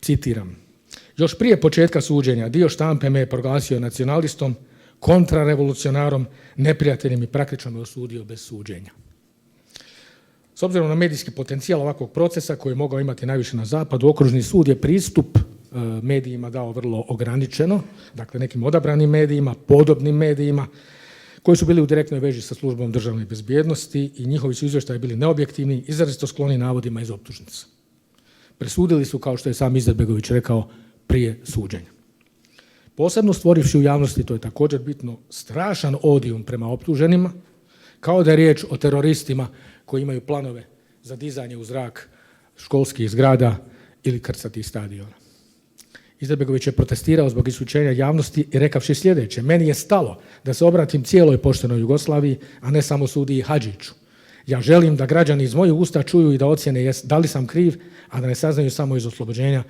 citiram: "Još prije početka suđenja dio štampe me je proglasio nacionalistom, kontrarevolucionarom, neprijateljem i praktično me osudio bez suđenja." S obzirom na medijski potencijal ovakvog procesa koji je mogao imati najviše na zapadu, Okružni sud je pristup medijima dao vrlo ograničeno, dakle nekim odabranim medijima, podobnim medijima, koji su bili u direktnoj vezi sa službom državne bezbjednosti i njihovi su izvještaji bili neobjektivni, izrazito skloni navodima iz optužnice. Presudili su, kao što je sam Izetbegović rekao, prije suđenja. Posebno stvorivši u javnosti, to je također bitno, strašan odijum prema optuženima, kao da je riječ o teroristima koji imaju planove za dizanje u zrak školskih zgrada ili krcatih stadiona. Izetbegović je protestirao zbog isključenja javnosti i rekavši sljedeće: "Meni je stalo da se obratim cijeloj poštenoj Jugoslaviji, a ne samo sudiji Hadžiću. Ja želim da građani iz mojih usta čuju i da ocjene da li sam kriv, a da ne saznaju samo iz oslobođenja